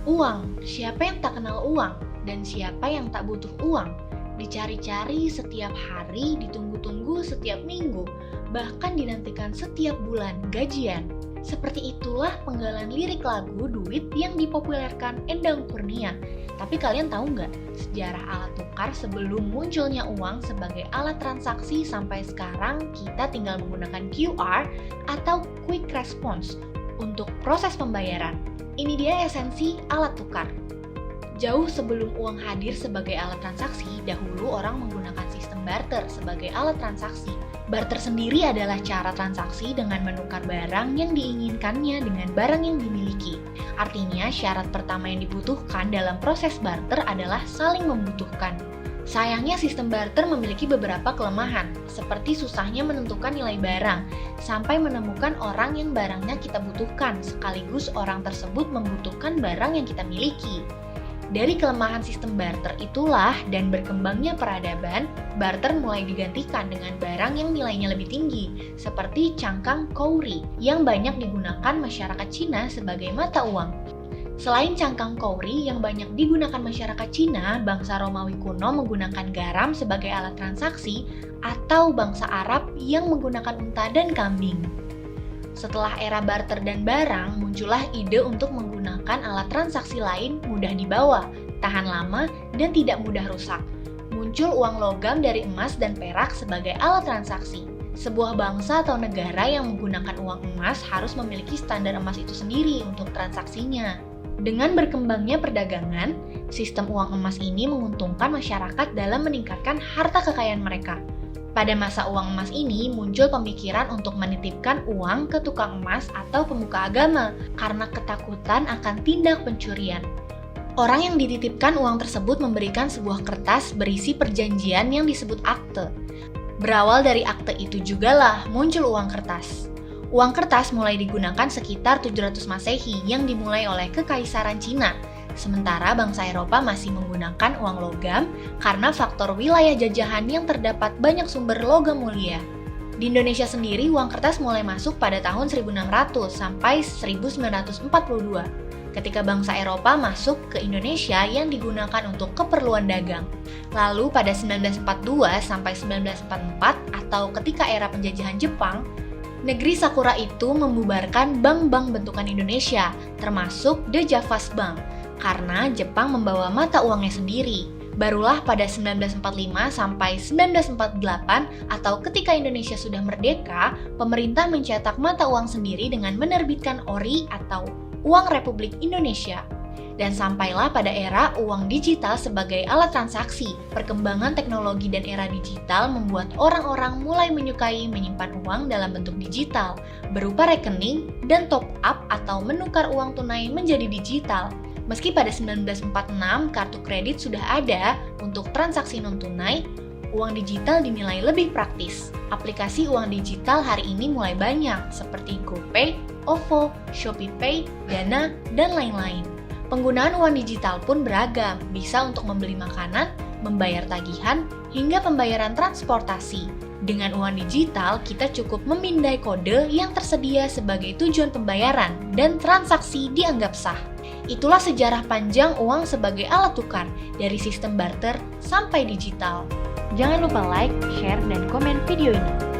Uang, siapa yang tak kenal uang? Dan siapa yang tak butuh uang? Dicari-cari setiap hari, ditunggu-tunggu setiap minggu, bahkan dinantikan setiap bulan gajian. Seperti itulah penggalan lirik lagu Duit yang dipopulerkan Endang Kurnia. Tapi kalian tahu nggak sejarah alat tukar sebelum munculnya uang sebagai alat transaksi sampai sekarang kita tinggal menggunakan QR atau Quick Response untuk proses pembayaran. Ini dia esensi alat tukar. Jauh sebelum uang hadir sebagai alat transaksi, dahulu orang menggunakan sistem barter sebagai alat transaksi. Barter sendiri adalah cara transaksi dengan menukar barang yang diinginkannya dengan barang yang dimiliki. Artinya, syarat pertama yang dibutuhkan dalam proses barter adalah saling membutuhkan. Sayangnya sistem barter memiliki beberapa kelemahan, seperti susahnya menentukan nilai barang, sampai menemukan orang yang barangnya kita butuhkan, sekaligus orang tersebut membutuhkan barang yang kita miliki. Dari kelemahan sistem barter itulah dan berkembangnya peradaban, barter mulai digantikan dengan barang yang nilainya lebih tinggi, seperti cangkang kauri, yang banyak digunakan masyarakat Cina sebagai mata uang. Selain cangkang kauri yang banyak digunakan masyarakat Cina, bangsa Romawi kuno menggunakan garam sebagai alat transaksi, atau bangsa Arab yang menggunakan unta dan kambing. Setelah era barter dan barang, muncullah ide untuk menggunakan alat transaksi lain mudah dibawa, tahan lama, dan tidak mudah rusak. Muncul uang logam dari emas dan perak sebagai alat transaksi. Sebuah bangsa atau negara yang menggunakan uang emas harus memiliki standar emas itu sendiri untuk transaksinya. Dengan berkembangnya perdagangan, sistem uang emas ini menguntungkan masyarakat dalam meningkatkan harta kekayaan mereka. Pada masa uang emas ini muncul pemikiran untuk menitipkan uang ke tukang emas atau pemuka agama karena ketakutan akan tindak pencurian. Orang yang dititipkan uang tersebut memberikan sebuah kertas berisi perjanjian yang disebut akte. Berawal dari akte itu jugalah muncul uang kertas. Uang kertas mulai digunakan sekitar 700 Masehi yang dimulai oleh Kekaisaran Cina. Sementara bangsa Eropa masih menggunakan uang logam karena faktor wilayah jajahan yang terdapat banyak sumber logam mulia. Di Indonesia sendiri, uang kertas mulai masuk pada tahun 1600 sampai 1942, ketika bangsa Eropa masuk ke Indonesia yang digunakan untuk keperluan dagang. Lalu pada 1942 sampai 1944 atau ketika era penjajahan Jepang, negeri Sakura itu membubarkan bank-bank bentukan Indonesia, termasuk The Javas Bank, karena Jepang membawa mata uangnya sendiri. Barulah pada 1945 sampai 1948 atau ketika Indonesia sudah merdeka, pemerintah mencetak mata uang sendiri dengan menerbitkan ORI atau Uang Republik Indonesia. Dan sampailah pada era uang digital sebagai alat transaksi. Perkembangan teknologi dan era digital membuat orang-orang mulai menyukai menyimpan uang dalam bentuk digital, berupa rekening dan top up atau menukar uang tunai menjadi digital. Meski pada 1946 kartu kredit sudah ada untuk transaksi non-tunai, uang digital dinilai lebih praktis. Aplikasi uang digital hari ini mulai banyak seperti GoPay, OVO, ShopeePay, Dana, dan lain-lain. Penggunaan uang digital pun beragam, bisa untuk membeli makanan, membayar tagihan, hingga pembayaran transportasi. Dengan uang digital, kita cukup memindai kode yang tersedia sebagai tujuan pembayaran dan transaksi dianggap sah. Itulah sejarah panjang uang sebagai alat tukar, dari sistem barter sampai digital. Jangan lupa like, share, dan komen video ini.